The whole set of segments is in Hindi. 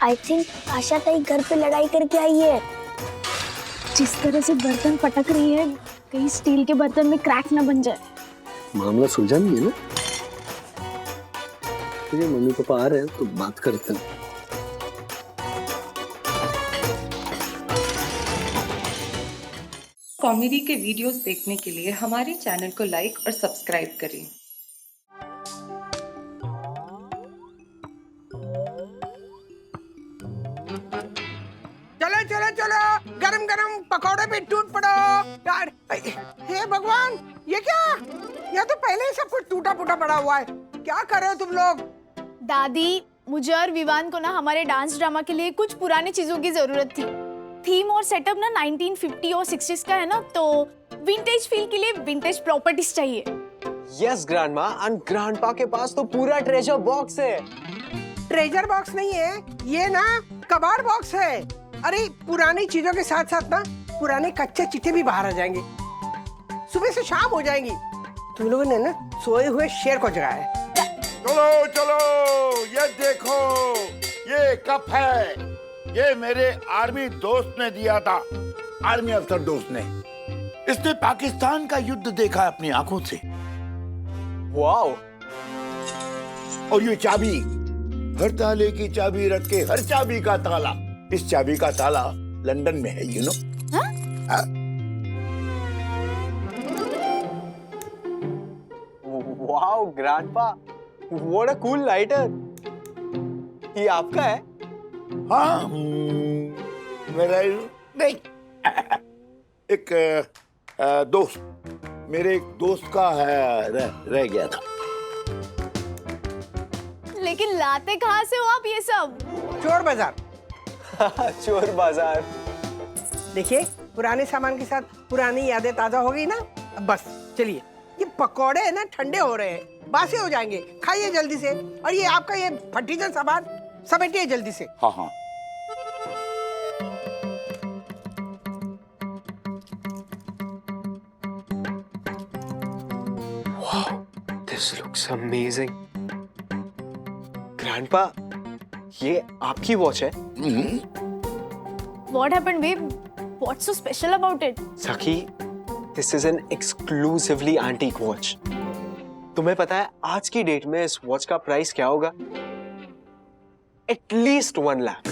आई थिंक आशा ताई घर पे लड़ाई करके आई है। जिस तरह से बर्तन पटक रही है, कहीं स्टील के बर्तन में क्रैक ना बन जाए। मामला सुलझा नहीं है ना? मुझे मम्मी पापा आ रहे हैं तो बात करते हैं। कॉमेडी के वीडियोस देखने के लिए हमारे चैनल को लाइक और सब्सक्राइब करें। चलो चलो चलो, गरम गरम पकौड़े पे टूट पड़ो यार। हे भगवान, ये क्या? यह तो पहले ही सब कुछ टूटा फूटा पड़ा हुआ है। क्या कर रहे हो तुम लोग? दादी, मुझे और विवान को ना हमारे डांस ड्रामा के लिए कुछ पुरानी चीजों की जरूरत थी। थीम और सेटअप ना 1950 और 60s का है ना, तो विंटेज फील के लिए विंटेज प्रॉपर्टीज चाहिए। यस ग्रैंडमा, एंड ग्रैंडपा के पास तो पूरा ट्रेजर बॉक्स है। ट्रेजर बॉक्स नहीं है ये ना, कबाड़ बॉक्स है। अरे पुरानी चीजों के साथ साथ ना पुराने कच्चे चिट्ठे भी बाहर आ जाएंगे। सुबह से शाम हो जाएंगी। तुम लोगों ने ना सोए हुए शेर को जगाया है। चलो चलो, ये देखो, ये कप है। ये मेरे आर्मी दोस्त ने दिया था, आर्मी अफसर दोस्त ने। इसने पाकिस्तान का युद्ध देखा अपनी आंखों से। वाओ! और ये चाबी, हर ताले की चाबी रख के हर चाबी का ताला। इस चाबी का ताला लंदन में है, you know. Wow grandpa, what a cool lighter. ये आपका है? हाँ, मेरा नहीं। एक दोस्त, मेरे एक दोस्त का है, रह गया था। लेकिन लाते कहाँ से हो आप ये सब? चोर बाजार। चोर बाजार। देखिए, पुराने सामान के साथ पुरानी यादें ताजा हो गई ना। अब बस चलिए, ये पकोड़े है ना ठंडे हो रहे हैं, बासी हो जाएंगे। खाइए जल्दी से। और ये आपका ये फटीचर सामान समेटिए जल्दी से। हाँ हाँ। This looks amazing. ग्रैंडपा, ये आपकी वॉच है? What happened, babe? What's so special about it? सखी, this is an exclusively antique watch. तुम्हें पता है आज की डेट में इस वॉच का प्राइस क्या होगा? At least 1 lakh.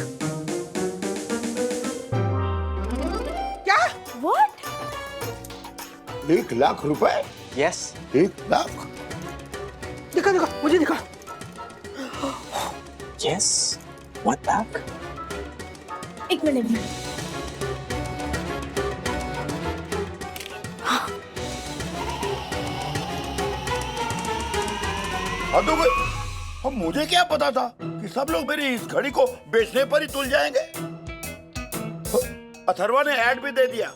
क्या? What? 1 लाख रुपए? Yes. 1 लाख? दिखा दिखा, मुझे दिखा। Yes. 1 लाख? एक मिनट। हद हो गई। अब मुझे क्या पता था कि सब लोग मेरी इस घड़ी को बेचने पर ही तुल जाएंगे। अथर्वा ने ऐड भी दे दिया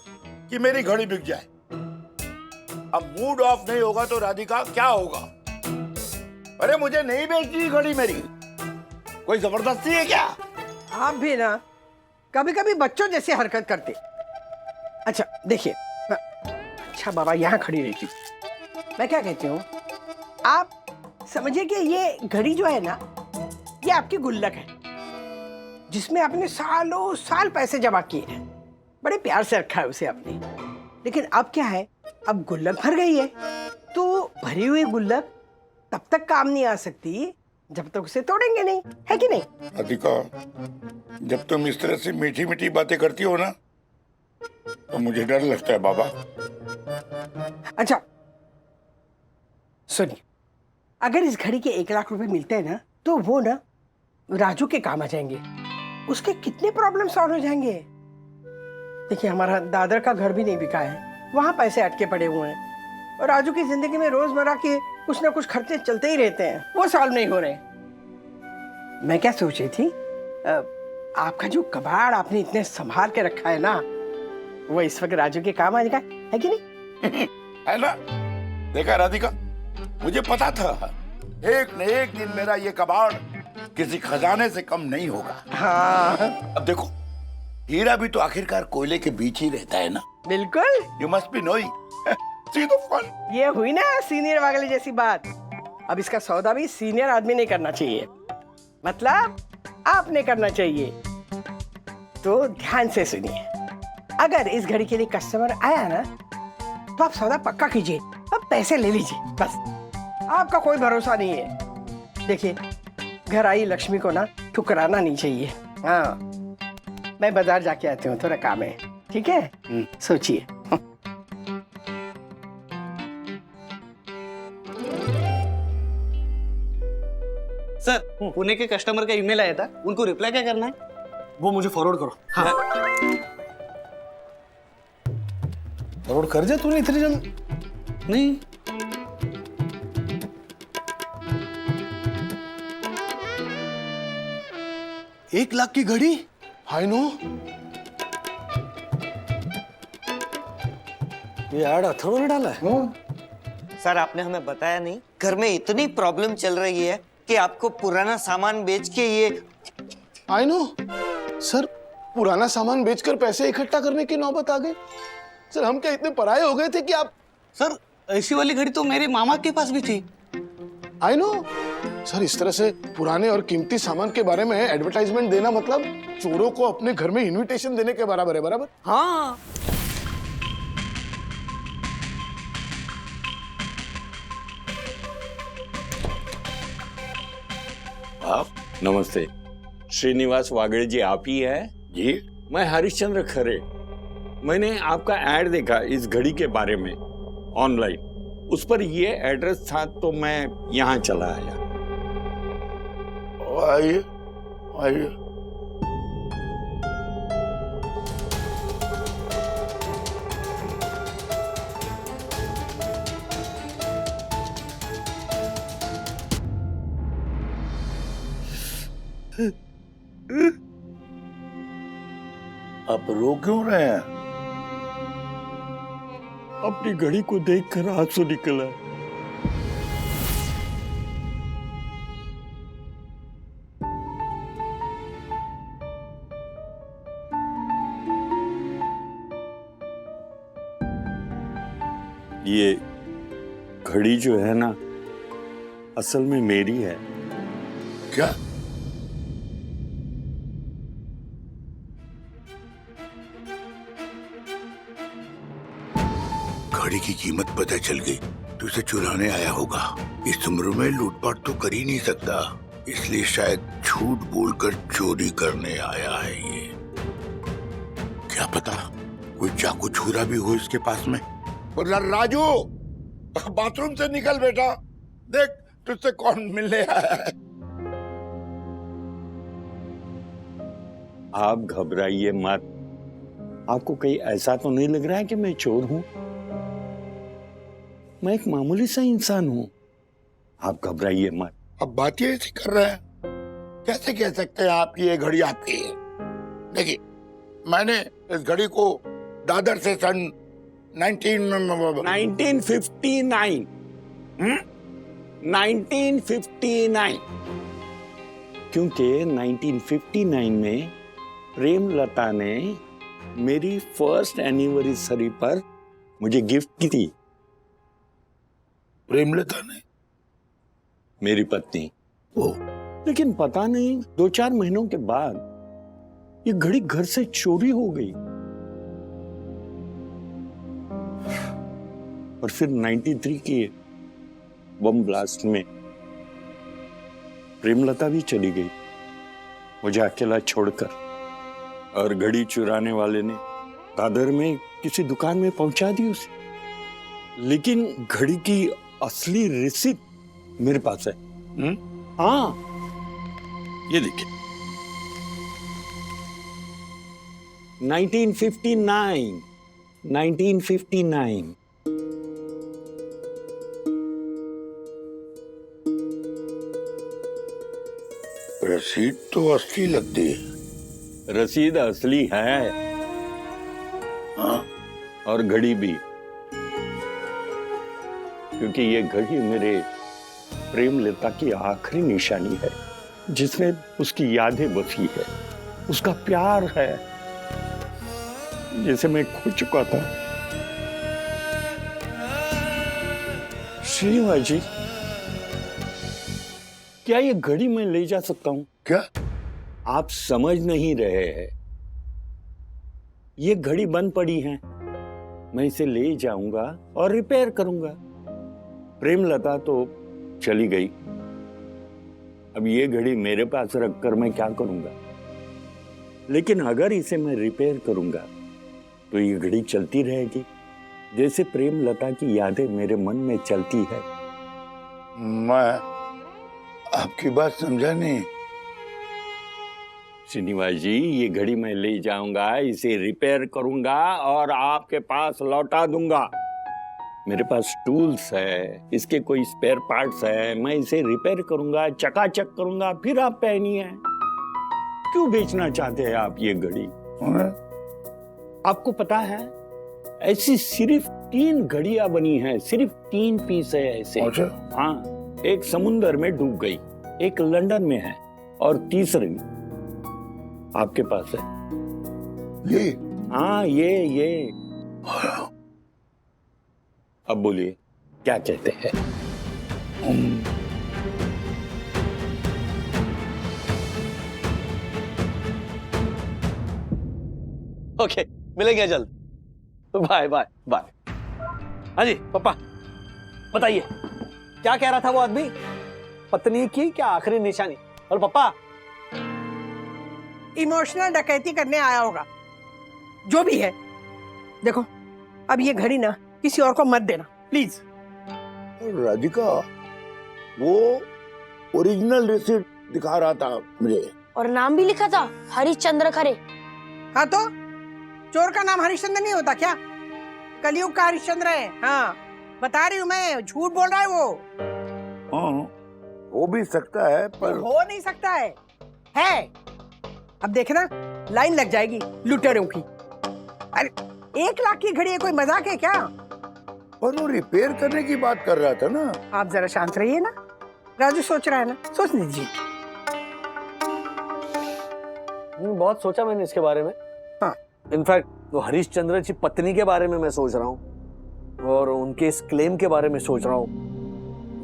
कि मेरी घड़ी बिक जाए। अब मूड ऑफ नहीं होगा तो राधिका क्या होगा? अरे मुझे नहीं बेचनी घड़ी मेरी। कोई जबरदस्ती है क्या? आप भी ना कभी कभी बच्चों जैसे हरकत करते। अच्छा देखिए, अच्छा बाबा यहाँ खड़ी रहती। मैं क्या कहती हूँ, आप समझिए कि ये घड़ी जो है ना, ये आपकी गुल्लक है जिसमें आपने सालों साल पैसे जमा किए हैं। बड़े प्यार से रखा है उसे आपने। लेकिन अब क्या है, अब गुल्लक भर गई है, तो भरी हुई गुल्लक तब तक काम नहीं आ सकती जब तक उसे तोड़ेंगे नहीं, है कि नहीं? राधिका, जब तुम इस तरह से मीठी मीठी बातें करती हो ना, तो मुझे डर लगता है बाबा। अच्छा सुनिए, अगर इस घड़ी के 1 लाख रुपए मिलते हैं ना, तो वो ना राजू के काम आ जाएंगे। उसके कितने प्रॉब्लम सॉल्व हो जाएंगे। देखिए, हमारा दादर का घर भी नहीं बिका है, वहां पैसे अटके पड़े हुए हैं। और राजू की जिंदगी में रोजमर्रा के कुछ ना कुछ खर्चे चलते ही रहते हैं, वो सॉल्व नहीं हो रहे। मैं क्या सोच रही थी, आपका जो कबाड़ आपने इतने संभाल के रखा है ना, वो इस वक्त राजू के काम आएगा, है कि नहीं? है ना? देखा राधिका, मुझे पता था एक न एक दिन मेरा ये कबाड़ किसी खजाने से कम नहीं होगा। हाँ अब देखो, हीरा भी तो आखिरकार कोयले के बीच ही रहता है ना। बिल्कुल। You must be knowing. See the fun. ये हुई ना सीनियर वागले जैसी बात। अब इसका सौदा भी सीनियर आदमी नहीं करना चाहिए। मतलब आपने करना चाहिए। तो ध्यान से सुनिए, अगर इस घड़ी के लिए कस्टमर आया ना तो आप सौदा पक्का कीजिए, अब पैसे ले लीजिए बस। आपका कोई भरोसा नहीं है। देखिए, घर आई लक्ष्मी को ना ठुकराना नहीं चाहिए। हाँ, मैं बाजार जाके आती हूँ, थोड़ा काम है। ठीक है, सोचिए। सर, पुणे के कस्टमर का ईमेल आया था, उनको रिप्लाई क्या करना है? वो मुझे फॉरवर्ड करो। हाँ। फॉरवर्ड कर दिया तूने इतनी जल्दी? नहीं, एक लाख की घड़ी? I know. ये ऐड अथर्व ने डाला है। सर, आपने हमें बताया नहीं, घर में इतनी प्रॉब्लम चल रही है कि आपको पुराना सामान बेच के ये। आई नो सर, पुराना सामान बेचकर पैसे इकट्ठा करने की नौबत आ गई। सर, हम क्या इतने पराये हो गए थे कि आप। सर ऐसी वाली घड़ी तो मेरे मामा के पास भी थी। आई नो सर, इस तरह से पुराने और कीमती सामान के बारे में एडवर्टाइजमेंट देना मतलब चोरों को अपने घर में इनविटेशन देने के बराबर है। बराबर? हाँ, आप नमस्ते। श्रीनिवास वागड़े जी आप ही है? जी, मैं हरिश्चंद्र खरे। मैंने आपका ऐड देखा इस घड़ी के बारे में ऑनलाइन, उस पर ये एड्रेस था तो मैं यहाँ चला आया। आइए आइए। आप रो क्यों रहे हैं? अपनी घड़ी को देखकर आंसू निकला। ये घड़ी जो है ना, असल में मेरी है। क्या? घड़ी की कीमत पता चल गई तो इसे चुराने आया होगा। इस उम्र में लूटपाट तो कर ही नहीं सकता, इसलिए शायद झूठ बोलकर चोरी करने आया है ये। क्या पता कोई चाकू छुरा भी हो इसके पास में। राजू, बाथरूम से निकल बेटा, देख तुझसे कौन मिलने आया है। आप घबराइए मत। आपको कहीं ऐसा तो नहीं लग रहा है कि मैं चोर हूं? मैं एक मामूली सा इंसान हूं। आप घबराइए मत। अब बात ये ऐसी कर रहे हैं, कैसे कह सकते हैं आप ये घड़ी आपकी है? देखिए, मैंने इस घड़ी को दादर से सन 1959 1959 क्योंकि 1959 में प्रेमलता ने मेरी फर्स्ट एनिवर्सरी पर मुझे गिफ्ट की थी। प्रेमलता ने? मेरी पत्नी। ओ, लेकिन पता नहीं 2-4 महीनों के बाद ये घड़ी घर से चोरी हो गई और फिर 93 के बम ब्लास्ट में प्रेमलता भी चली गई, मुझे अकेला छोड़कर। और घड़ी चुराने वाले ने दादर में किसी दुकान में पहुंचा दी उसे। लेकिन घड़ी की असली रिसीट मेरे पास है। हाँ, ये देखिए, 1959 रसीद तो असली लगती है। रसीद असली है। हाँ? और घड़ी भी, क्योंकि ये घड़ी मेरे प्रेमलता की आखिरी निशानी है, जिसमें उसकी यादें बसी है, उसका प्यार है, जिसे मैं खो चुका था। श्रीनिवास जी, क्या ये घड़ी मैं ले जा सकता हूँ? क्या? आप समझ नहीं रहे हैं। ये घड़ी बंद पड़ी है, मैं इसे ले जाऊंगा और रिपेयर करूंगा। प्रेमलता तो चली गई, अब ये घड़ी मेरे पास रखकर मैं क्या करूंगा? लेकिन अगर इसे मैं रिपेयर करूंगा तो ये घड़ी चलती रहेगी, जैसे प्रेमलता की यादें मेरे मन में चलती है। मैं आपकी बात समझा नहीं। श्रीनिवास जी, ये घड़ी मैं ले जाऊंगा, इसे रिपेयर करूंगा और आपके पास लौटा दूंगा। मेरे पास टूल्स है, इसके कोई स्पेयर पार्ट्स है, मैं इसे रिपेयर करूंगा, चकाचक करूंगा, फिर आप पहनिए। क्यों बेचना चाहते हैं आप ये घड़ी? आपको पता है ऐसी सिर्फ 3 घड़ियां बनी हैं, सिर्फ 3 पीस है ऐसे। हाँ, एक समुंदर में डूब गई, एक लंदन में है और तीसरी आपके पास है। ये? हाँ, ये। अब बोलिए क्या कहते हैं? ओके, मिलेंगे जल्द। Bye bye bye. हाँ जी पापा, बताइए क्या कह रहा था वो आदमी? पत्नी की क्या आखिरी निशानी? और पापा, इमोशनल डकैती करने आया होगा, जो भी है। देखो, अब ये घड़ी ना किसी और को मत देना प्लीज। राधिका, वो ओरिजिनल रिसीप्ट दिखा रहा था मुझे। और नाम भी लिखा था, हरिश्चंद्र खरे। हाँ तो चोर का नाम हरिश्चंद्र नहीं होता क्या? कलयुग का हरिश्चंद्र है। हाँ, बता रही हूँ मैं, झूठ बोल रहा है वो। हाँ, हो भी सकता है पर हो नहीं सकता है। अब देखना, लाइन लग जाएगी लुटेरों की। अरे 1 लाख की घड़ी है, कोई मजाक है क्या? पर वो रिपेयर करने की बात कर रहा था ना। आप जरा शांत रहिए ना, राजू सोच रहा है ना, सोच लीजिए। बहुत सोचा मैंने इसके बारे में। हाँ, इनफैक्ट तो हरिश्चंद्र की पत्नी के बारे में मैं सोच रहा हूँ और उनके इस क्लेम के बारे में सोच रहा हूँ।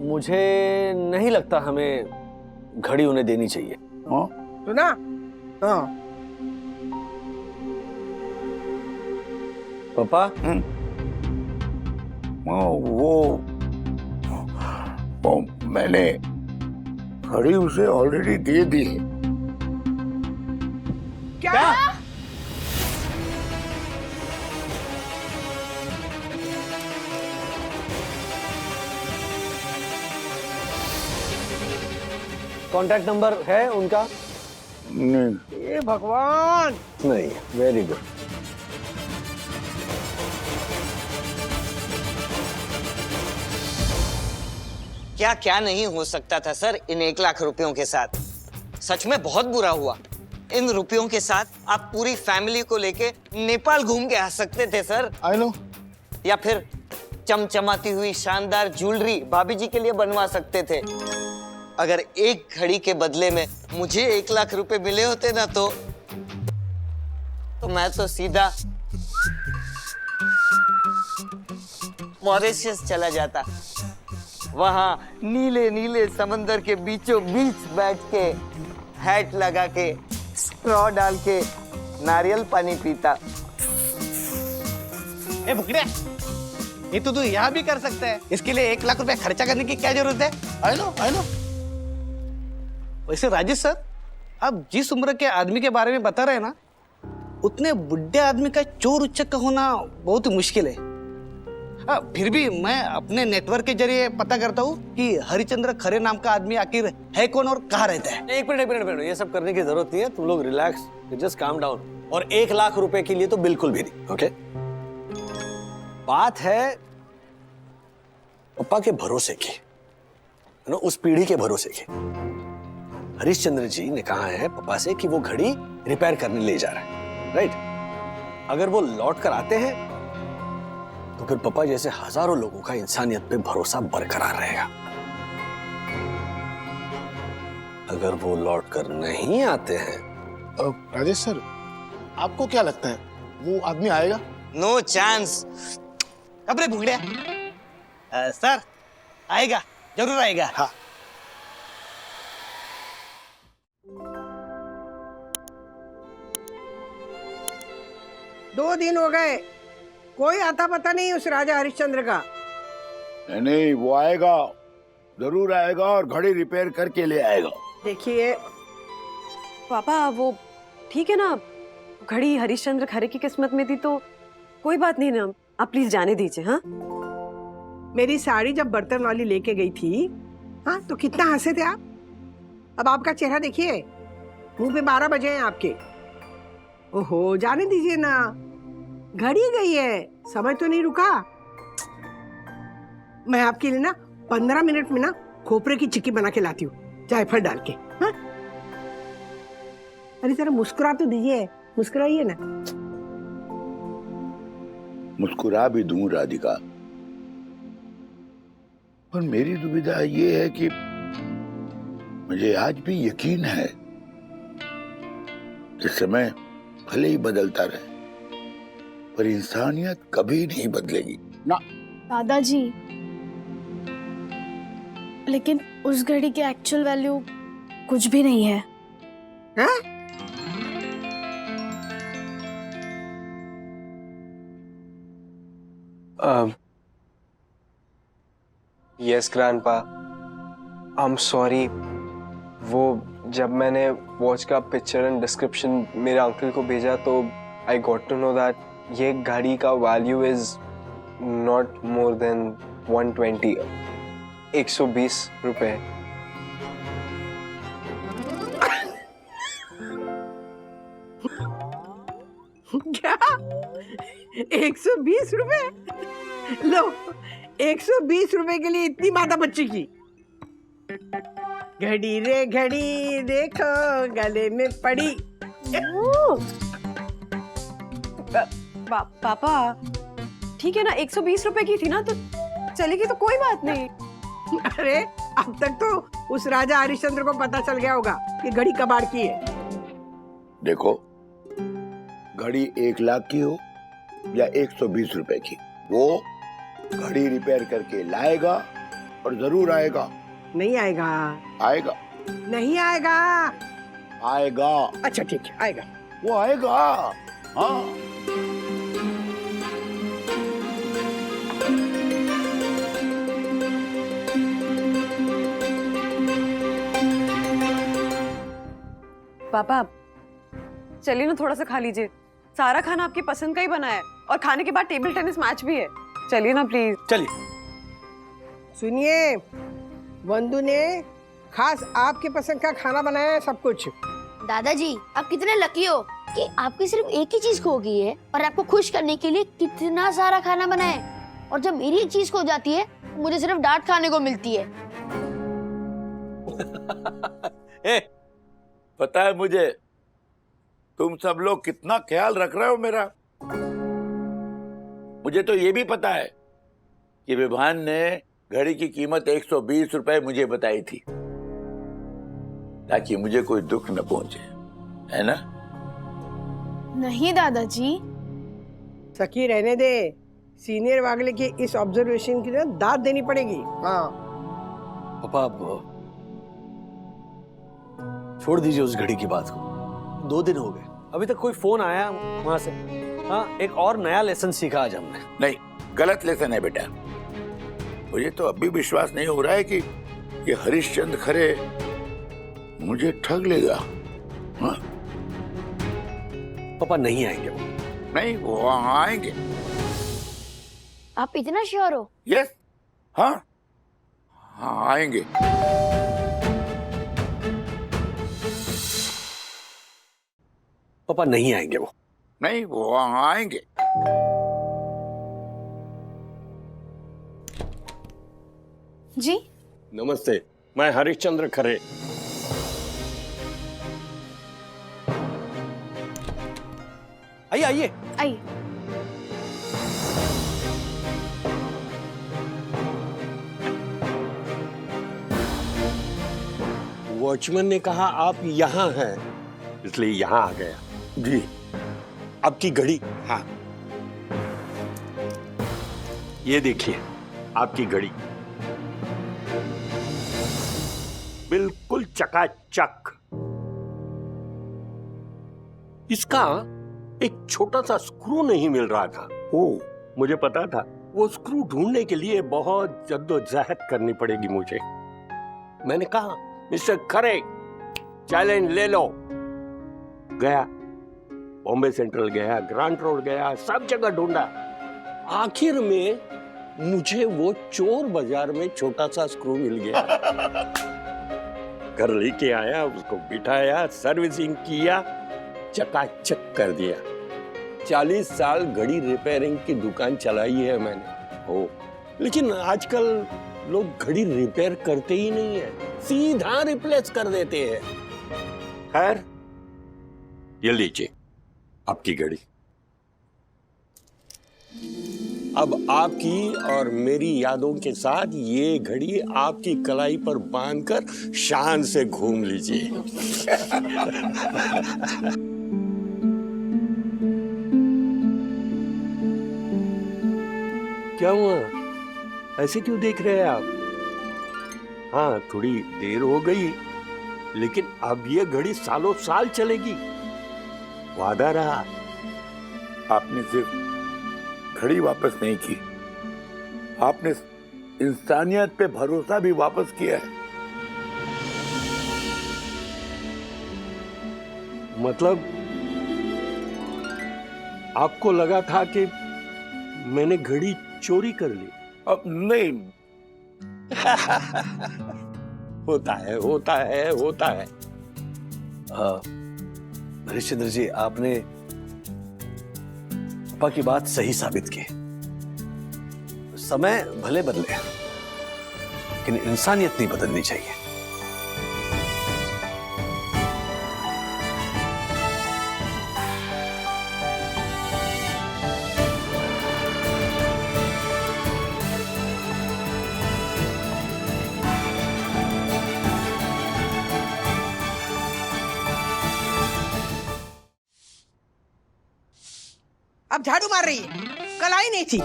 मुझे नहीं लगता हमें घड़ी उन्हें देनी चाहिए। हाँ? सुना? हाँ। पापा, वो मैंने घड़ी उसे ऑलरेडी दे दी है। क्या? कॉन्टैक्ट नंबर है उनका? नहीं। ये भगवान! नहीं। Very good. क्या क्या नहीं हो सकता था सर इन 1 लाख रुपयों के साथ। सच में बहुत बुरा हुआ। इन रुपयों के साथ आप पूरी फैमिली को लेके नेपाल घूम के आ सकते थे सर। I know. या फिर चमचमाती हुई शानदार ज्वेलरी भाभी जी के लिए बनवा सकते थे। अगर एक घड़ी के बदले में मुझे 1 लाख रुपए मिले होते ना तो मैं तो सीधा मॉरिशस चला जाता। वहां नीले नीले समंदर के बीचों बीच बैठ के हैट लगा के स्ट्रॉ डाल के नारियल पानी पीता। ए भुकड़े, ये तो तू यहाँ भी कर सकता है। इसके लिए 1 लाख रुपए खर्चा करने की क्या जरूरत है? I know. वैसे राजेश सर, आप जिस उम्र के आदमी के बारे में बता रहे हैं ना, उतने बुढ़े आदमी का चोर उच्चक का होना बहुत मुश्किल है। फिर भी मैं अपने नेटवर्क के जरिए पता करता हूँ कि हरिश्चंद्र खरे नाम का आदमी आखिर है कौन और कहाँ रहता है। एक मिनट, ये सब करने की जरूरत नहीं है। तुम लोग रिलैक्स, जस्ट काम डाउन। और 1 लाख रुपए के लिए तो बिल्कुल भी नहीं। ओके, बात है पापा के भरोसे की, उस पीढ़ी के भरोसे की। हरिश्चंद्र जी ने कहा है पापा से कि वो घड़ी रिपेयर करने ले जा रहा है, राइट? अगर वो लौट कर आते हैं तो फिर पापा जैसे हजारों लोगों का इंसानियत पे भरोसा बरकरार रहेगा। अगर वो लौट कर नहीं आते हैं, राजेश सर, आपको क्या लगता है वो आदमी आएगा? No chance. अबरे भुगड़े सर, आएगा, जरूर आएगा। हाँ। 2 दिन हो गए, कोई आता पता नहीं उस राजा हरिश्चंद्र का। नहीं, वो आएगा, जरूर आएगा और घड़ी रिपेयर करके ले आएगा। देखिए पापा, वो ठीक है ना, घड़ी हरिश्चंद्र खरे की किस्मत में थी तो कोई बात नहीं ना, आप प्लीज जाने दीजिए। हाँ, मेरी साड़ी जब बर्तन वाली लेके गई थी, हाँ, तो कितना हंसे थे आप। अब आपका चेहरा देखिए, मुंह पे 12 बजे हैं आपके। ओहो, जाने दीजिए ना, घड़ी गई है, समय तो नहीं रुका। मैं आपके लिए ना 15 मिनट में ना खोपरे की चिक्की बना के लाती हूँ, जायफल डाल के। हाँ? अरे जरा मुस्कुरा तो दीजिए, मुस्कुराइए ना। मुस्कुरा भी दूं राधिका, पर मेरी दुविधा ये है कि मुझे आज भी यकीन है कि समय भले ही बदलता रहे, पर इंसानियत कभी नहीं बदलेगी ना। दादाजी, लेकिन उस घड़ी की एक्चुअल वैल्यू कुछ भी नहीं है। हाँ? Yes grandpa, I am sorry. वो जब मैंने वॉच का पिक्चर एंड डिस्क्रिप्शन मेरे अंकल को भेजा तो I got to know that ये घड़ी का value is not more than 120, 120 रुपए। क्या 120 रुपए? लो, 120 रुपए के लिए इतनी माता बच्ची की। घड़ी रे घड़ी देखो गले में पड़ी। पापा ठीक है ना, 120 रुपए की थी ना, तो चलेगी तो कोई बात नहीं। अरे अब तक तो उस राजा हरिश्चंद्र को पता चल गया होगा कि घड़ी कबाड़ की है। देखो, घड़ी 1 लाख की हो या 120 रुपए की, वो घड़ी रिपेयर करके लाएगा और जरूर आएगा। नहीं आएगा। आएगा। नहीं आएगा। आएगा। अच्छा ठीक है, आएगा। वो आएगा। हाँ। पापा चलिए ना, थोड़ा सा खा लीजिए। सारा खाना आपकी पसंद का ही बना है और खाने के बाद टेबल टेनिस मैच भी है। चलिए ना प्लीज। चलिए। सुनिए, वंदू ने खास आपके पसंद का खाना बनाया है, सब कुछ। दादाजी, आप कितने लकी हो कि आपकी सिर्फ एक ही चीज खो गई है और आपको खुश करने के लिए कितना सारा खाना बनाए। और जब मेरी एक चीज खो जाती है, मुझे सिर्फ डांट खाने को मिलती है। पता है मुझे, तुम सब लोग कितना ख्याल रख रहे हो मेरा। मुझे तो ये भी पता है कि विभान ने घड़ी की कीमत 120 रुपए मुझे बताई थी, ताकि मुझे कोई दुख न पहुंचे, है ना? नहीं दादाजी। सखी रहने दे, सीनियर वागले की इस ऑब्जर्वेशन की ना दाद देनी पड़ेगी। हाँ पापा, आप छोड़ दीजिए उस घड़ी की बात को। 2 दिन हो गए, अभी तक कोई फोन आया वहां से? हाँ, एक और नया लेसन सीखा आज हमने। नहीं, गलत लेसन है बेटा। मुझे तो अभी विश्वास नहीं हो रहा है कि ये हरिश्चंद्र खरे मुझे ठग लेगा। हाँ? पापा नहीं आएंगे वो। नहीं, वो आएंगे। आप इतना श्योर हो? यस। हाँ हाँ, आएंगे। पापा नहीं आएंगे वो। नहीं, वो आएंगे। जी नमस्ते, मैं हरिश्चंद्र खरे। आइए आइए। आइए। वॉचमैन ने कहा आप यहाँ हैं, इसलिए यहाँ आ गया। जी। आपकी घड़ी। हाँ, ये देखिए आपकी घड़ी, बिल्कुल चकाचक। इसका एक छोटा सा स्क्रू नहीं मिल रहा था। ओ, मुझे पता था वो स्क्रू ढूंढने के लिए बहुत जद्दोजहद करनी पड़ेगी मुझे। मैंने कहा, मिस्टर खरे, चैलेंज ले लो। गया, बॉम्बे सेंट्रल गया, ग्रांट रोड गया, सब जगह ढूंढा। आखिर में मुझे वो चोर बाजार में छोटा सा स्क्रू मिल गया। घर लेके आया, उसको बिठाया, सर्विसिंग किया, चकाचक कर दिया। 40 साल घड़ी रिपेयरिंग की दुकान चलाई है मैंने। हो, लेकिन आजकल लोग घड़ी रिपेयर करते ही नहीं है, सीधा रिप्लेस कर देते हैं। खैर, ये लीजिए आपकी घड़ी। अब आपकी और मेरी यादों के साथ ये घड़ी आपकी कलाई पर बांधकर शान से घूम लीजिए। क्या हुआ? ऐसे क्यों देख रहे हैं आप? हाँ, थोड़ी देर हो गई, लेकिन अब ये घड़ी सालों साल चलेगी, वादा रहा। आपने सिर्फ घड़ी वापस नहीं की, आपने इंसानियत पे भरोसा भी वापस किया है। मतलब आपको लगा था कि मैंने घड़ी चोरी कर ली? अब नहीं। होता है, होता है, होता है। हरिश्चंद्र जी, आपने पापा की बात सही साबित की। समय भले बदले, लेकिन इंसानियत नहीं बदलनी चाहिए। अब झाड़ू मार रही है, कल आई नहीं थी।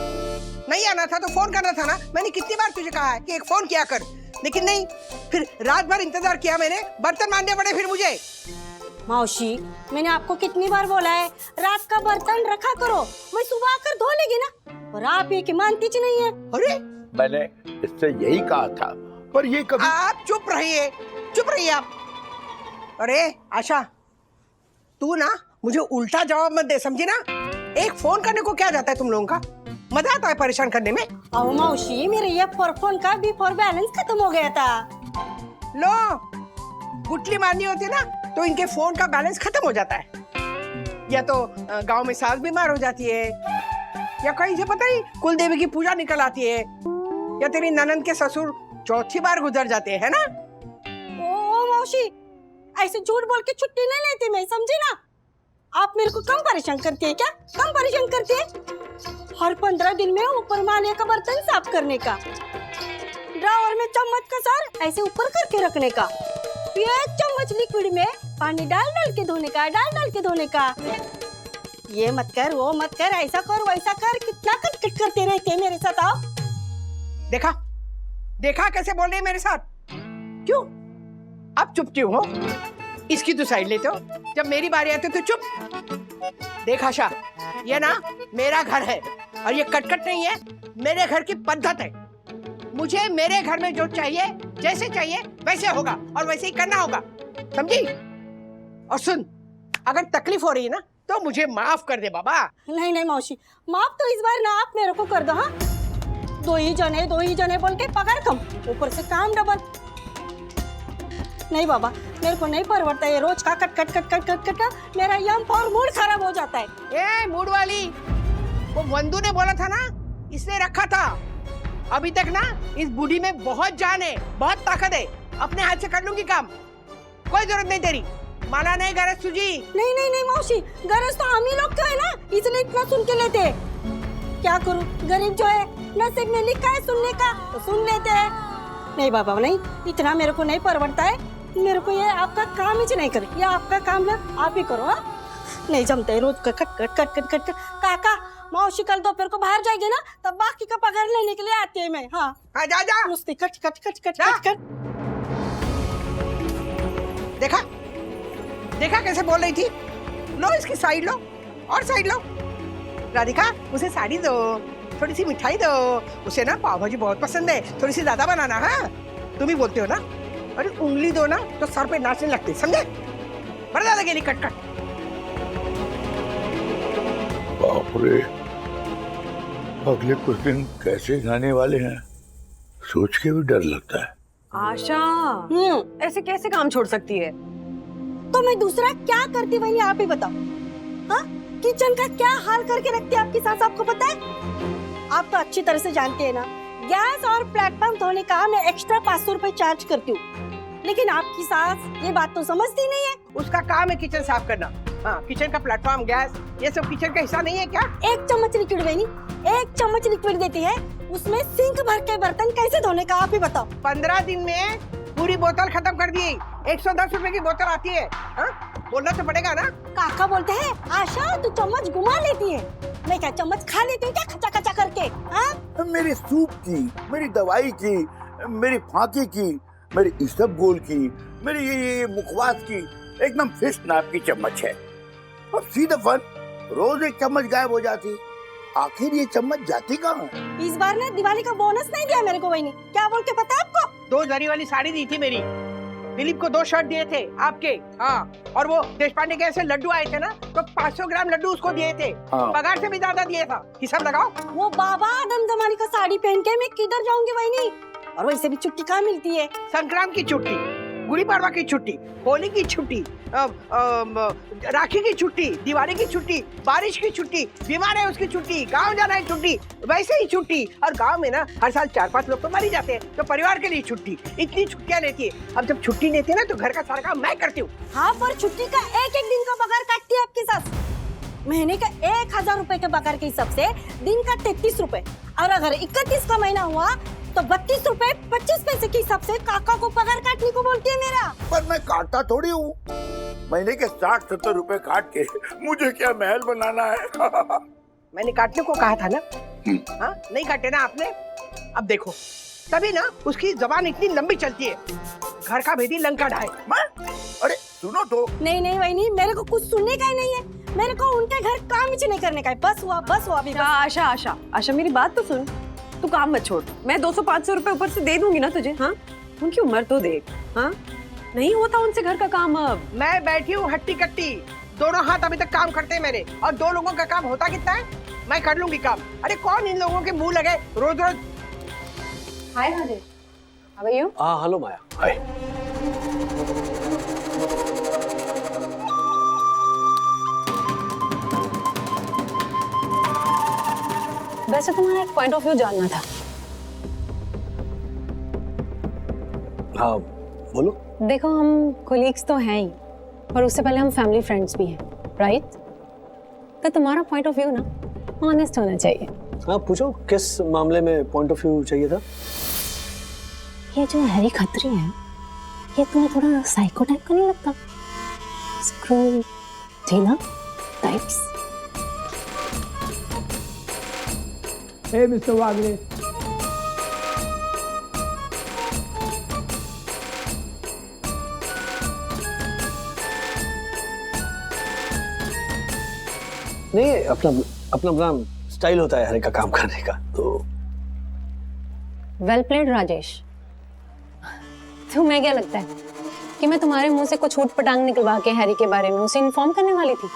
नहीं आना था तो फोन करना था ना। मैंने कितनी बार तुझे कहा है कि एक फोन किया कर, लेकिन नहीं। फिर रात भर इंतजार किया मैंने, बर्तन मांजने पड़े फिर मुझे। मौसी, मैंने आपको कितनी बार बोला है रात का बर्तन रखा करो, मैं सुबह आकर धो लेगी ना, और आप ये कि मानती च नहीं है। अरे मैंने इससे यही कहा था, पर ये कभी। आप चुप रहिए, चुप रहिए आप। अरे आशा, तू ना मुझे उल्टा जवाब मत दे, समझी ना। एक फोन करने को क्या जाता है तुम लोगों का? मजा आता है परेशान करने में। आओ मौसी, मेरे ये फोन का बिफोर बैलेंस खत्म हो गया था। लो, गुटली मारनी होती है ना तो इनके फोन का बैलेंस खत्म हो जाता है। या तो गांव में सास बीमार हो जाती है, या कहीं से पता नहीं कुल देवी की पूजा निकल आती है, या तेरी ननंद के ससुर चौथी बार गुजर जाते हैं, है ना। ओ मौसी, ऐसे झूठ बोल के छुट्टी नहीं लेती मैं, समझी ना। आप मेरे को कम परेशान करती है क्या? कम परेशान करती है? हर 15 दिन में ऊपर मारने का बर्तन साफ करने का, ड्रावर में चम्मच का सर ऐसे ऊपर करके रखने का, एक चम्मच लिक्विड में पानी डाल डाल के धोने का, डाल डाल के धोने का। ये मत कर, वो मत कर, ऐसा कर वैसा कर, कितना कट करते रहते हैं मेरे साथ। आओ, देखा देखा कैसे बोल रही है मेरे साथ। क्यों अब चुप क्यों हो? इसकी तो साइड लेते हो, जब मेरी बारी आती तो चुप। देख आशा, ये ना मेरा घर है और ये कटकट नहीं है, मेरे घर की पद्धत है। मुझे मेरे घर में जो चाहिए, जैसे चाहिए वैसे होगा और वैसे ही करना होगा, समझी। और सुन, अगर तकलीफ हो रही है ना तो मुझे माफ कर दे बाबा। नहीं नहीं मौसी, माफ तो इस बार ना आप मेरे को कर दो। हाँ, दो ही जने बोल के पगार कम, ऊपर से काम डबल। नहीं बाबा, मेरे को नहीं परवड़ता ये रोज का cut cut cut cut cut cut, मेरा यम और मूड खराब हो जाता है। ए मूड वाली, वो वंदू ने बोला था ना, इसने रखा था। अभी तक ना इस बूढ़ी में बहुत जान है, बहुत ताकत है, अपने हाथ से कर लूंगी काम, कोई जरूरत नहीं तेरी। माना नहीं गरज तुझी। नहीं नहीं नहीं मौसी, गरज तो हम ही लोग का है ना, इसलिए इतना सुन के लेते हैं। क्या करूं, गरीब जो है नसीब में लिखा है सुनने का तो सुन लेते हैं। नहीं बाबा नहीं, इतना मेरे को नहीं परवड़ता है। मेरे को ये आपका काम ही नहीं करे, ये आपका काम ना आप ही करो। नहीं जमता है रोज का cut cut cut cut cut. काका, मौसी कल दोपहर को बाहर जाएगी ना, तब बाकी का पगार लेने के लिए आती है मैं। हाँ जा जा, मुस्ती cut cut cut cut cut cut. देखा देखा कैसे बोल रही थी। लो इसकी साइड लो, और साइड लो। राधिका उसे साड़ी दो, थोड़ी सी मिठाई दो। उसे ना पाव भाजी बहुत पसंद है, थोड़ी सी ज्यादा बनाना। हाँ तुम ही बोलते हो ना। अरे उंगली दो ना तो सर पे नाचने लगते, समझे? बड़ा लगेगी कट कट। बाप रे, अगले कुछ दिन कैसे जाने वाले हैं, सोच के भी डर लगता है। आशा ऐसे कैसे काम छोड़ सकती है? तो मैं दूसरा क्या करती वही आप ही बताओ। हाँ किचन का क्या हाल करके रखती है आपकी सास, आपको पता है? आप तो अच्छी तरह से जानते हैं ना, गैस और प्लेटफॉर्म धोने का मैं एक्स्ट्रा 500 रुपए चार्ज करती हूँ, लेकिन आपकी सास ये बात तो समझती नहीं है। उसका काम है किचन साफ करना। हाँ किचन का प्लेटफॉर्म, गैस, ये सब किचन का हिस्सा नहीं है क्या? 1 चम्मच लिक्विड बहनी, 1 चम्मच लिक्विड देती है, उसमें सिंक भर के बर्तन कैसे धोने का आप ही बताओ। 15 दिन में पूरी बोतल खत्म कर दी। 110 रुपए की बोतल आती है। हाँ बोलना तो पड़ेगा ना। काका बोलते हैं आशा तू चम्मच घुमा लेती है, मैं क्या चम्मच खा लेती हूँ क्या खचा खचा करके? हाँ मेरी सूप की, मेरी दवाई की, मेरी फांकी की, मेरी इसबगोल की, मेरी ये मुखवास की एकदम फिश नाप की चम्मच है। और सीधा फन रोज एक चम्मच गायब हो जाती। आखिर ये चम्मच जाती कहाँ है? इस बार ना दिवाली का बोनस नहीं दिया मेरे को बहनी, क्या बोल के पता है आपको? 2 जरी वाली साड़ी दी थी मेरी। दिलीप को 2 शर्ट दिए थे आपके। हाँ और वो देशपांडे के ऐसे लड्डू आए थे ना, तो 500 ग्राम लड्डू उसको दिए थे। हाँ। पगार से भी ज्यादा दिए था। हिसाब लगाओ। वो बाबा दमदमानी का साड़ी पहन के मैं किधर जाऊंगी बहनी? और वैसे भी छुट्टी कहाँ मिलती है? संक्रांत की छुट्टी, गुड़ी पड़वा की छुट्टी, होली की छुट्टी, राखी की छुट्टी, दिवाली की छुट्टी, बारिश की छुट्टी, बीमार है उसकी छुट्टी, गांव जाना है छुट्टी, वैसे ही छुट्टी। और गांव में ना हर साल 4-5 लोग तो मर ही जाते हैं, तो परिवार के लिए छुट्टी। इतनी छुट्टियां लेती है। अब जब छुट्टी लेती है ना तो घर का सारा काम मैं करती हूँ। हाँ पर छुट्टी का एक दिन का पगार काटती है आपकी सास। महीने का 1000 रुपए के पगार के हिसाब से दिन का 33 रुपए, और अगर 31 का महीना हुआ तो 32 रुपए 25 पैसे के हिसाब से काका को पगार काटने को बोलती है मेरा। पर मैं काटता थोड़ी हूँ। महीने के 60-70 रुपए काट के मुझे क्या महल बनाना है? मैंने काटने को कहा था ना। हाँ नहीं काटे ना आपने। अब देखो तभी ना उसकी जबान इतनी लंबी चलती है। घर का भेदी लंका ढाए। अरे सुनो तो। नहीं नहीं वही मेरे को कुछ सुनने का ही नहीं है, मेरे को उनके घर काम ही नहीं करने का है। बस हुआ अभी। आशा आशा आशा मेरी बात तो सुन। तू काम मत छोड़, मैं 200-500 रुपए ऊपर से दे दूंगी ना तुझे। हाँ उनकी उम्र तो देख। हाँ नहीं होता उनसे घर का काम। अब मैं बैठी हूँ हट्टी कट्टी, दोनों हाथ अभी तक काम करते हैं मेरे, और 2 लोगों का काम होता कितना है? मैं कर लूंगी काम। अरे कौन इन लोगों के मुंह लगे रोज रोज। हाय राजेश, हाउ आर यू? हाँ हेलो माया, हाय। वैसे तुम्हारा एक पॉइंट ऑफ व्यू जानना था। हाँ बोलो। देखो हम कोलीग्स तो हैं ही, और उससे पहले हम फैमिली फ्रेंड्स भी हैं, राइट? तो तुम्हारा पॉइंट ऑफ व्यू ना ऑनेस्ट होना चाहिए। हाँ पूछो, किस मामले में पॉइंट ऑफ व्यू चाहिए था? ये जो हैरी खत्री है, ये तुम्हें थोड़ा साइको टाइप का नहीं लगता? स्क्रू ढीला टाइप्स। Hey, Mr. Wagner. नहीं अपना अपना स्टाइल होता है हर एक का काम करने का। तो वेल प्लेड राजेश। तुम्हें क्या लगता है कि मैं तुम्हारे मुंह से कुछ छूट पटांग निकलवा के हैरी के बारे में उसे इन्फॉर्म करने वाली थी?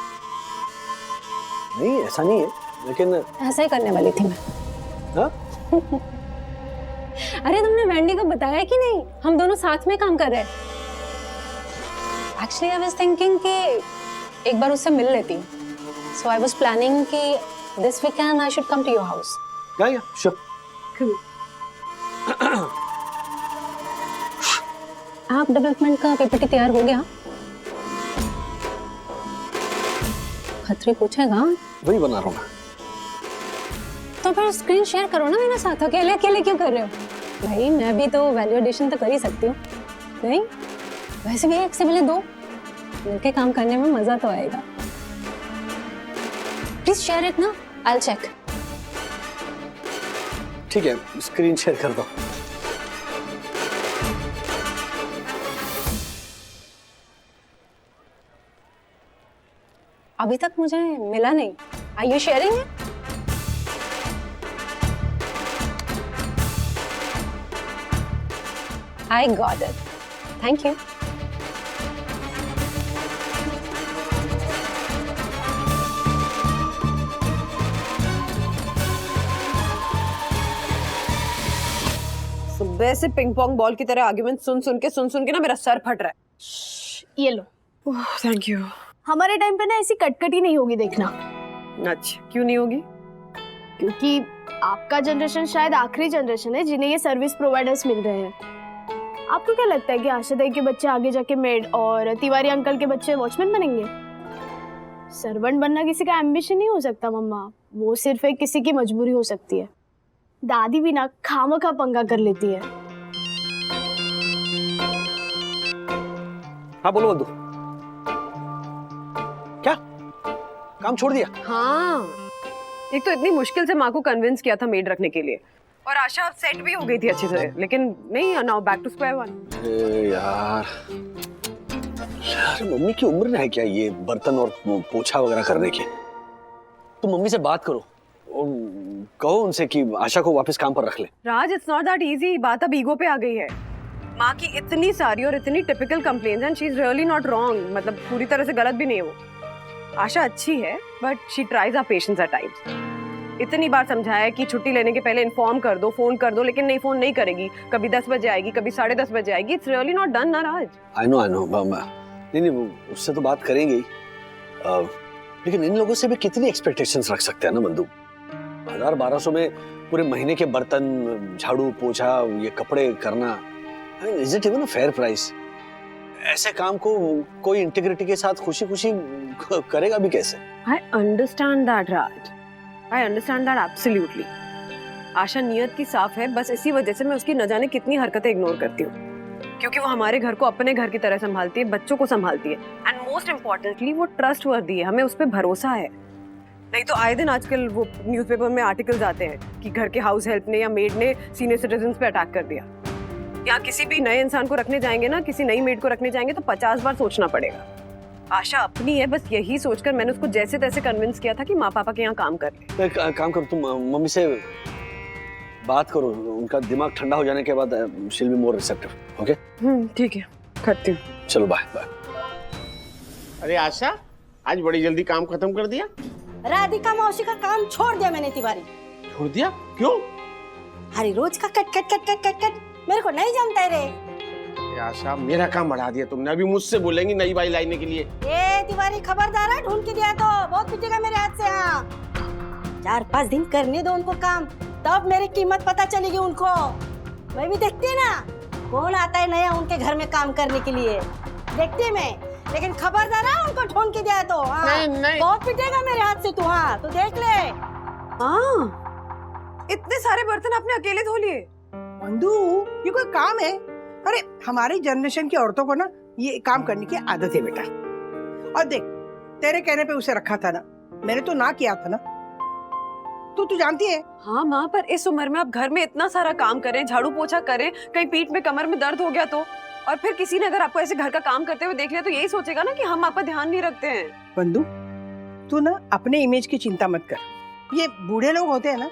नहीं ऐसा नहीं है, लेकिन ऐसा ही करने वाली थी मैं। हाँ? अरे तुमने वेंडी को बताया कि नहीं हम दोनों साथ में काम कर रहे हैं? एक्चुअली आई वाज थिंकिंग कि एक बार उससे मिल लेती। सो आई वाज प्लानिंग कि this weekend I should come to your house. Yeah sure. आप डेवलपमेंट का पीपीटी तैयार हो गया? खत्री पूछेगा। वही बना रहा हूँ मैं। तो फिर स्क्रीन शेयर करो ना मेरे साथ। अकेले अकेले क्यों कर रहे हो? भाई मैं भी तो वैल्यूएडिशन तो कर ही सकती हूँ। नहीं वैसे भी एक से पहले 2 मिलके काम करने में मजा तो आएगा। प्लीज शेयर इट ना, आई विल चेक। ठीक है स्क्रीन शेयर कर दो। अभी तक मुझे मिला नहीं। Are you sharing it? I got it. Thank you. सुबह से पिंग पोंग बॉल की तरह आर्गुमेंट सुन सुन के ना मेरा सर फट रहा है। ये लो। Thank you. हमारे टाइम पे ना ऐसी कटकटी नहीं होगी देखना। अच्छा, क्यों नहीं होगी? क्योंकि आपका जनरेशन शायद आखिरी जनरेशन है जिन्हें ये सर्विस प्रोवाइडर्स मिल रहे हैं। आपको क्या लगता है कि आशा दाई के बच्चे आगे जाके मेड और तिवारी अंकल के बच्चे वॉचमैन बनेंगे? सर्वेंट बनना किसी का एम्बिशन नहीं हो सकता मम्मा, वो सिर्फ एक किसी की मजबूरी हो सकती है। दादी भी ना खामखा पंगा कर लेती है। हाँ बोलो बंधु, क्या काम छोड़ दिया? हाँ, एक तो इतनी मुश्किल से माँ को कन्विंस किया था मेड रखने के लिए, और आशा अब सेट भी हो गई थी अच्छे से, लेकिन नहीं, now back to square one. यार मम्मी की उम्र है क्या ये बर्तन और पोछा वगैरह करने की? तुम मम्मी से बात करो और कहो उनसे कि आशा को वापस काम पर रख ले। राज, इट्स नॉट दैट इजी। बात अब ईगो पे आ गई है। माँ की इतनी सारी और इतनी typical complaints and she is really not wrong, मतलब पूरी तरह से गलत भी नहीं है वो। आशा अच्छी है but she tries our patience at times. इतनी बार समझाया कि छुट्टी लेने के पहले इन्फॉर्म कर दो, फोन कर दो, लेकिन नहीं, फोन नहीं करेगी। कभी 10 बजे आएगी, कभी 10:30 बजे आएगी। इट्स रियली नॉट डन ना राज। आई नो नहीं उससे तो बात करेंगे ही, लेकिन इन लोगों से भी कितनी एक्सपेक्टेशंस रख सकते हैं ना बंधु। 1000-1200 में पूरे महीने के बर्तन, झाड़ू पोछा, ये कपड़े करना, is it even a fair price? ऐसे काम को कोई इंटीग्रिटी के साथ खुशी खुशी करेगा भी कैसे? I understand that Raj, I understand that absolutely. आशा नियत की साफ है, बस इसी वजह से मैं उसकी न जाने कितनी हरकतें इग्नोर करती हूँ, क्योंकि वो हमारे घर को अपने घर की तरह संभालती है, बच्चों को संभालती है, एंड मोस्ट इम्पोर्टेंटली वो ट्रस्टवर्दी है, हमें उस पर भरोसा है। नहीं तो आए दिन आजकल वो न्यूज़पेपर में आर्टिकल्स आते हैं कि घर के हाउस हेल्प ने या मेड ने सीनियर सिटीजन्स पे अटैक कर दिया। या किसी भी नए इंसान को रखने जाएंगे ना, किसी नई मेड को रखने जाएंगे तो 50 बार सोचना पड़ेगा। आशा अपनी है, बस यही सोचकर मैंने उसको जैसे तैसे कन्विंस किया था कि माँ पापा के यहाँ काम कर ले। काम करो, तुम मम्मी से बात करो, उनका दिमाग ठंडा हो जाने के बाद she will be more receptive. Okay ठीक है, करती हूँ। चलो बाय बाय। अरे आशा, आज बड़ी जल्दी काम खत्म कर दिया? राधिका मौसी का काम छोड़ दिया मैंने तिवारी। छोड़ दिया? क्यों? अरे रोज का cut cut cut cut cut cut मेरे को नहीं जमता है रे। आशा, मेरा काम बढ़ा दिया तुमने, अभी मुझसे बोलेंगी नई बाई लाने के लिए। ए तिवारी, खबरदार है, ढूंढ के दिया तो बहुत पिटेगा मेरे हाथ से। हाँ, 4-5 दिन करने दो उनको काम, तब मेरी कीमत पता चलेगी उनको। मैं भी देखती है ना कौन आता है नया उनके घर में काम करने के लिए, देखती मैं। लेकिन खबरदार है, उनको ढूंढ के दिया तो हाँ, नहीं। बहुत पिटेगा मेरे हाथ से तू। हाँ तो देख ले। हाँ, इतने सारे बर्तन आपने अकेले धो लिए? बंधु, ये कोई काम है? अरे हमारी जनरेशन की औरतों को ना ये काम करने की आदत है बेटा। और देख, तेरे कहने पे उसे रखा था ना, मैंने तो ना किया था ना, तू जानती है। हाँ माँ, पर इस उम्र में आप घर में इतना सारा काम करें, झाड़ू पोछा करें, कहीं पीठ में कमर में दर्द हो गया तो, और फिर किसी ने अगर आपको ऐसे घर का काम करते हुए देख लिया तो यही सोचेगा ना कि हम आपका ध्यान नहीं रखते हैं। बंधु, तू ना अपने इमेज की चिंता मत कर। ये बूढ़े लोग होते हैं ना,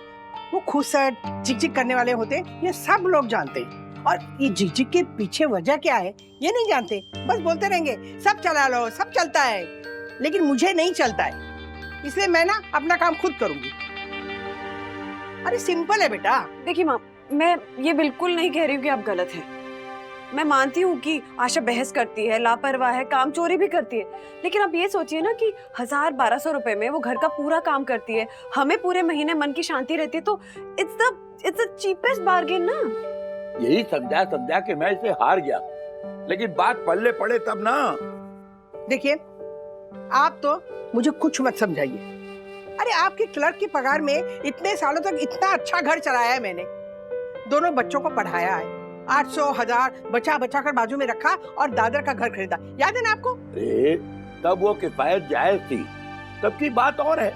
वो खुद से झिक करने वाले होते हैं, ये सब लोग जानते हैं। और ये झिक के पीछे वजह क्या है ये नहीं जानते, बस बोलते रहेंगे सब चला लो, सब चलता है, लेकिन मुझे नहीं चलता है, इसलिए मैं ना अपना काम खुद करूंगी। अरे सिंपल है बेटा। देखिए माँ, मैं ये बिल्कुल नहीं कह रही हूँ कि आप गलत हैं। मैं मानती हूँ कि आशा बहस करती है, लापरवाह है, काम चोरी भी करती है, लेकिन आप ये सोचिए ना कि 1000-1200 रुपए में वो घर का पूरा काम करती है, हमें पूरे महीने मन की शांति रहती है, तो इट्स द चीपेस्ट बार्गेन ना। यही समझा के मैं इसे हार गया, लेकिन बात पल्ले पड़े तब ना। देखिए, आप तो मुझे कुछ मत समझाइए। अरे आपके क्लर्क की पगार में इतने सालों तक इतना अच्छा घर चलाया है मैंने, दोनों बच्चों को पढ़ाया है, 800-1000 बचा कर बाजू में रखा और दादर का घर खरीदा, याद है ना आपको? अरे तब वो किफायत जायज थी, तब की बात और है,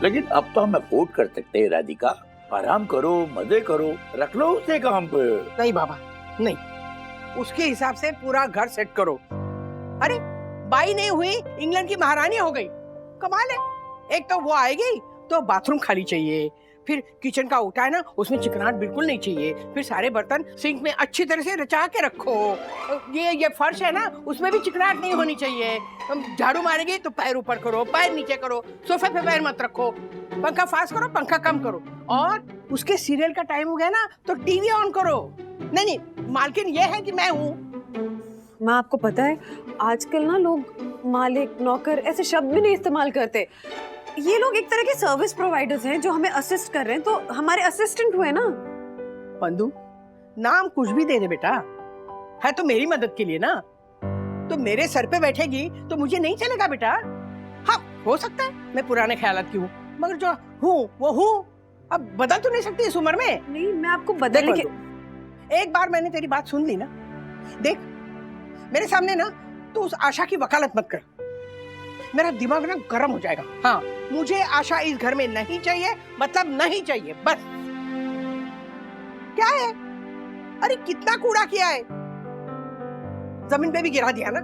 लेकिन अब तो हम अफोर्ड कर सकते हैं। राधिका, आराम करो, मजे करो, रख लो उसे काम पे। नहीं बाबा, नहीं, उसके हिसाब से पूरा घर सेट करो। अरे बाई नहीं हुई, इंग्लैंड की महारानी हो गई। कमाल है। एक तो वो आएगी तो बाथरूम खाली चाहिए, फिर किचन का उठा है ना उसमें चिकनाहट बिल्कुल नहीं चाहिए, फिर सारे बर्तन सिंक में अच्छी तरह से रचा के रखो, ये फर्श है ना उसमें भी चिकनाहट नहीं होनी चाहिए, झाड़ू मारेगी तो पैर ऊपर करो, पैर नीचे करो, सोफे पे पैर मत रखो, पंखा फास्ट करो, पंखा कम करो, और उसके सीरियल का टाइम हो गया ना तो टीवी ऑन करो। नहीं, मालकिन ये है कि मैं हूँ। माँ आपको पता है आजकल ना लोग मालिक नौकर ऐसे शब्द भी नहीं इस्तेमाल करते। ये लोग एक तरह के सर्विस प्रोवाइडर्स हैं जो हमें असिस्ट कर रहे हैं, तो हमारे असिस्टेंट हुए ना। पंदू, नाम कुछ भी दे दे बेटा, है तो मेरी मदद के लिए ना। तो मेरे सर पे बैठेगी तो मुझे नहीं चलेगा बेटा। हाँ, हो सकता है मैं पुराने ख्यालात की हूँ, मगर जो हूँ वो हूँ, अब बदल तो नहीं सकती इस उम्र में। नहीं, मैं आपको बदलने के... एक बार मैंने तेरी बात सुन ली ना, देख मेरे सामने ना तो उस आशा की वकालत मत कर, मेरा दिमाग ना गर्म हो जाएगा। हाँ, मुझे आशा इस घर में नहीं चाहिए, मतलब नहीं चाहिए, बस। क्या है? अरे कितना कूड़ा किया है, जमीन पे भी गिरा दिया ना।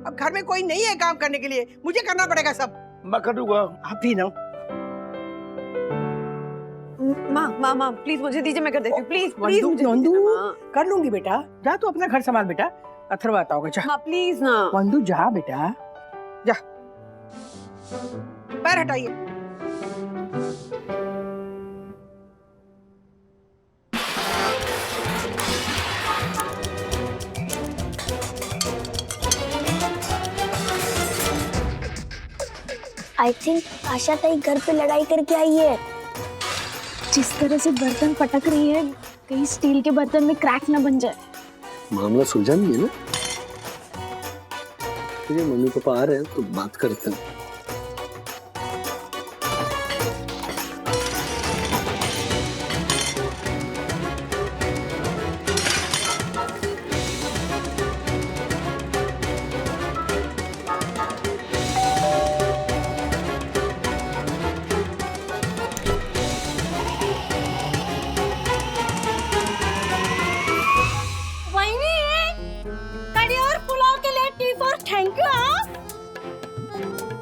अब घर में कोई नहीं है काम करने के लिए, मुझे करना पड़ेगा सब। मैं कर दूंगा। आप भी ना। माँ प्लीज मुझे दीजिए, मैं कर देती हूँ, प्लीज प्लीज मुझे कर लूंगी बेटा। जा तू अपना घर संभाल बेटा, अथर्व आता होगा। जा माँ प्लीज ना। वंदू जा बेटा, जा। पैर हटाइए। आई थिंक आशा ताई घर पे लड़ाई करके आई है। जिस तरह से बर्तन पटक रही है, कहीं स्टील के बर्तन में क्रैक ना बन जाए। मामला सुलझा नहीं है ना? ठीक है, मम्मी पापा आ रहे हैं तो बात करते हैं।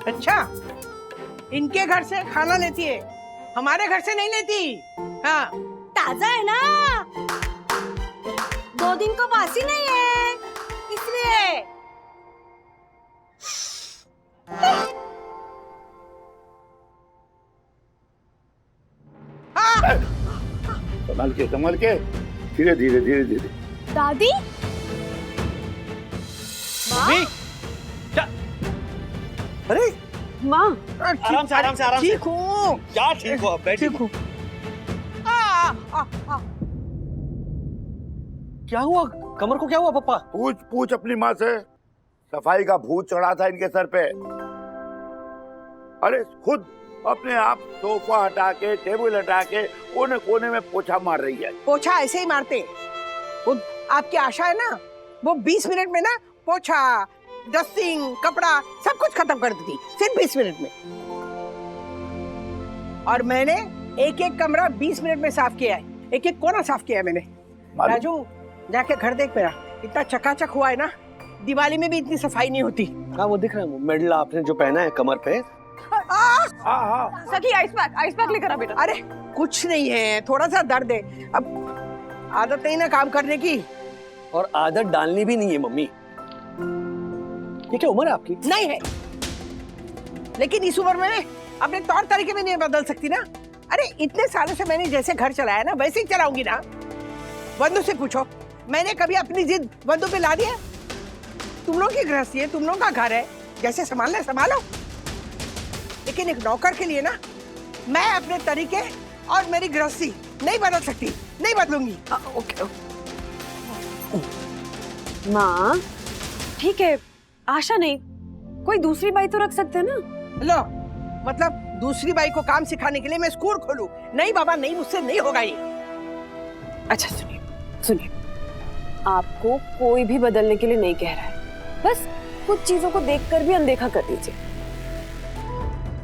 अच्छा, इनके घर से खाना लेती है, हमारे घर से नहीं लेती। हाँ, ताजा है ना, 2 दिन को बासी नहीं है, इसलिए। संभाल के, धीरे धीरे धीरे धीरे। दादी, अरे माँ, आराम से ठीक हूँ। क्या ठीक हो? ठीक हूँ। क्या हुआ? कमर को क्या हुआ पापा? पूछ अपनी माँ से। सफाई का भूत चढ़ा था इनके सर पे। अरे खुद अपने आप सोफा हटा के, टेबल हटा के कोने कोने में पोछा मार रही है। पोछा ऐसे ही मारते। वो आपकी आशा है ना, वो 20 मिनट में ना पोछा, डस्टिंग, कपड़ा सब कुछ खत्म कर देती, सिर्फ 20 मिनट में। और मैंने एक एक कमरा 20 मिनट में साफ किया है, एक एक कोना साफ किया है मैंने। राजू, जाके घर देख मेरा, इतना चकाचक हुआ है ना, दिवाली में भी इतनी सफाई नहीं होती। हाँ, वो दिख रहा है, मेडल आपने जो पहना है कमर पे। सखी आइस पैक लेकर आ बेटा। अरे कुछ नहीं है, थोड़ा सा दर्द है, अब आदत नहीं ना काम करने की। और आदत डालनी भी नहीं है मम्मी। ये क्या उम्र है आपकी? नहीं है, लेकिन इस उम्र में अपने तौर तरीके में नहीं बदल सकती ना। अरे इतने सालों से मैंने जैसे घर चलाया ना, वैसे ही चलाऊंगी ना। वंदू से पूछो, मैंने कभी अपनी जिद वंदू पे ला दिया? तुम लोग की गृहस्थी है, तुम लोग का घर है, जैसे संभालना है संभालो। लेकिन एक नौकर के लिए ना मैं अपने तरीके और मेरी गृहस्थी नहीं बदल सकती, नहीं बदलूंगी। ओके माँ, ठीक है, आशा नहीं, कोई दूसरी बाई तो रख सकते हैं ना। लो, मतलब दूसरी बाई को काम सिखाने के लिए मैं स्कूल खोलूं? नहीं बाबा नहीं, मुझसे नहीं होगा ये। अच्छा सुनिए, आपको कोई भी बदलने के लिए नहीं कह रहा है, बस कुछ चीजों को देखकर भी अनदेखा कर दीजिए।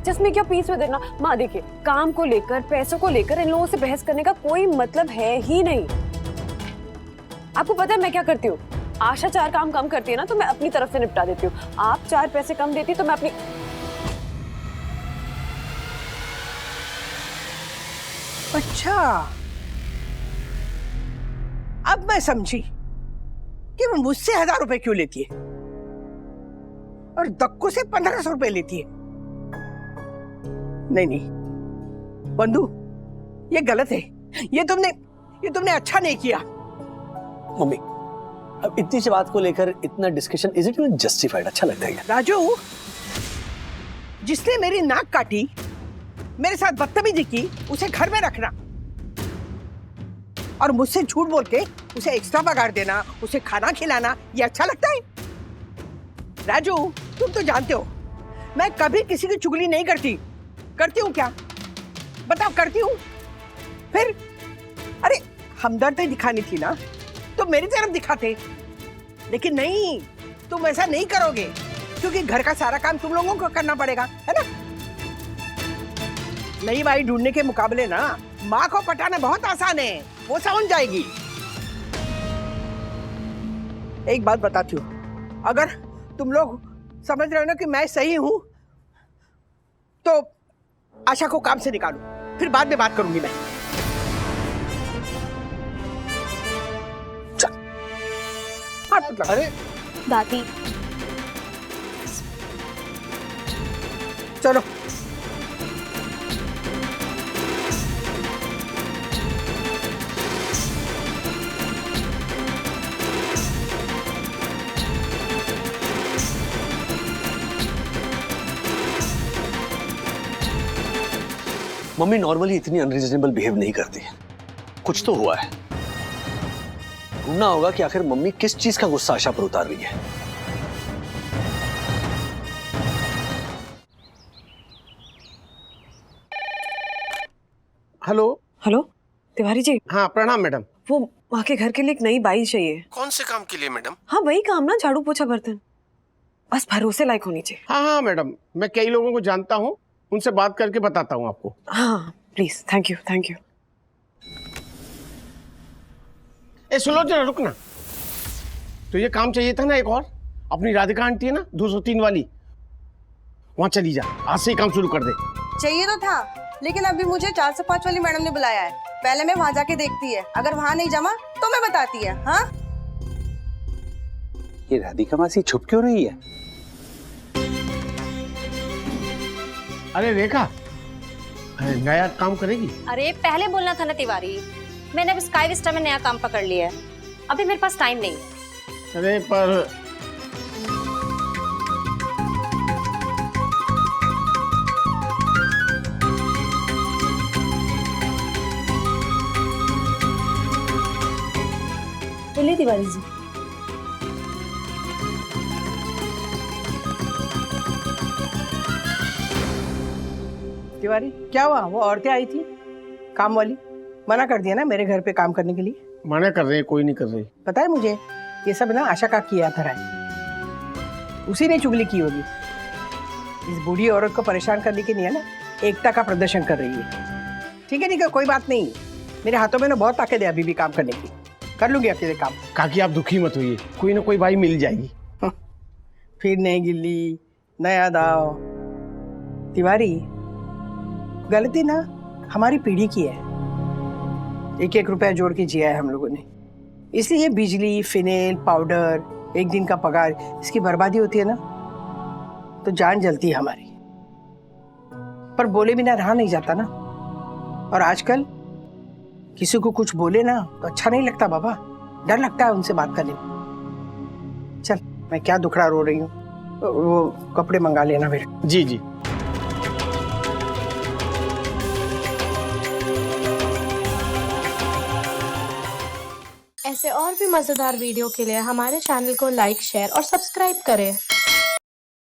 जिसमें क्या पीस में देना। माँ देखिए, काम को लेकर, पैसों को लेकर इन लोगों से बहस करने का कोई मतलब है ही नहीं। आपको पता है मैं क्या करती हूँ? आशा 4 काम कम करती है ना, तो मैं अपनी तरफ से निपटा देती हूँ। आप 4 पैसे कम देती तो मैं अपनी... अच्छा, अब मैं समझी कि वो मुझसे 1000 रुपए क्यों लेती है और दक्कू से 1500 रुपए लेती है। नहीं नहीं बंधु, ये गलत है। ये तुमने अच्छा नहीं किया। मम्मी, अब इतनी सी बात को लेकर इतना डिस्कशन, इज इट जस्टिफाइड? अच्छा लगता है क्या? राजू, जिसने मेरी नाक काटी, मेरे साथ बदतमीजी की, उसे घर में रखना और मुझसे झूठ बोल के उसे एक्स्ट्रा पगार देना, उसे खाना खिलाना, ये अच्छा लगता है? राजू, तुम तो जानते हो मैं कभी किसी की चुगली नहीं करती। करती हूँ क्या? बताओ, करती हूँ? फिर अरे हमदर्दी दिखानी थी ना तो मेरी तरफ दिखाते, लेकिन नहीं, तुम ऐसा नहीं करोगे क्योंकि घर का सारा काम तुम लोगों को करना पड़ेगा, है ना? नई बाई ढूंढने के मुकाबले ना माँ को पटाना बहुत आसान है, वो समझ जाएगी। एक बात बताती हूँ, अगर तुम लोग समझ रहे हो ना कि मैं सही हूं तो आशा को काम से निकालो, फिर बाद में बात करूंगी मैं। अरे दादी, चलो मम्मी नॉर्मली इतनी अनरीजनेबल बिहेव नहीं करती। कुछ तो हुआ है। ढूंढना होगा कि आखिर मम्मी किस चीज का गुस्सा आशा पर उतार रही है। Hello hello Tiwari ji. हाँ प्रणाम मैडम। वो वहाँ के घर के लिए एक नई बाई चाहिए। कौन से काम के लिए मैडम? हाँ वही काम ना, झाड़ू पोछा बर्तन, बस भरोसे लायक होनी चाहिए। हाँ हाँ मैडम, मैं कई लोगों को जानता हूँ, उनसे बात करके बताता हूँ आपको। हाँ please, thank you thank you. ए सुनो जरा, रुकना। तो ये काम चाहिए था ना एक और, अपनी राधिका आंटी है ना 203 वाली, वहाँ चली जा, आज से ही काम शुरू कर दे। चाहिए तो था, लेकिन अभी मुझे 405 वाली मैडम ने बुलाया है। पहले मैं वहाँ जाके देखती है, अगर वहाँ नहीं जमा तो मैं बताती है। हाँ ये राधिका मासी छुप क्यों रही है? अरे रेखा, नया काम करेगी? अरे पहले बोलना था ना तिवारी, मैंने अब स्काई विस्टा में नया काम पकड़ लिया है, अभी मेरे पास टाइम नहीं है। अरे पर बोलिए तिवारी जी। तिवारी, क्या हुआ? वो औरतें आई थी काम वाली, मना कर दिया ना मेरे घर पे काम करने के लिए? मना कर रहे हैं, कोई नहीं कर रही। पता है मुझे, ये सब ना आशा का किया था है, उसी ने चुगली की होगी। इस बूढ़ी औरत को परेशान करने के लिए ना एकता का प्रदर्शन कर रही है। ठीक है, कोई बात नहीं, मेरे हाथों में ना बहुत ताकत है अभी भी काम करने की, कर लूंगी अकेले काम। काकी आप दुखी मत होइए, कोई ना कोई बाई मिल जाएगी। फिर नई गिल्ली, नया दाव। तिवारी, गलती ना हमारी पीढ़ी की है, 1-1 रुपया जोड़ के जिया है हम लोगों ने, इसलिए बिजली, फिनेल, पाउडर, एक दिन का पगार, इसकी बर्बादी होती है ना तो जान जलती है हमारी। पर बोले बिना रहा नहीं जाता ना, और आजकल किसी को कुछ बोले ना तो अच्छा नहीं लगता बाबा, डर लगता है उनसे बात करने में। चल, मैं क्या दुखड़ा रो रही हूँ, वो कपड़े मंगा लेना मेरे। जी जी। ऐसे और भी मज़ेदार वीडियो के लिए हमारे चैनल को लाइक, शेयर और सब्सक्राइब करें।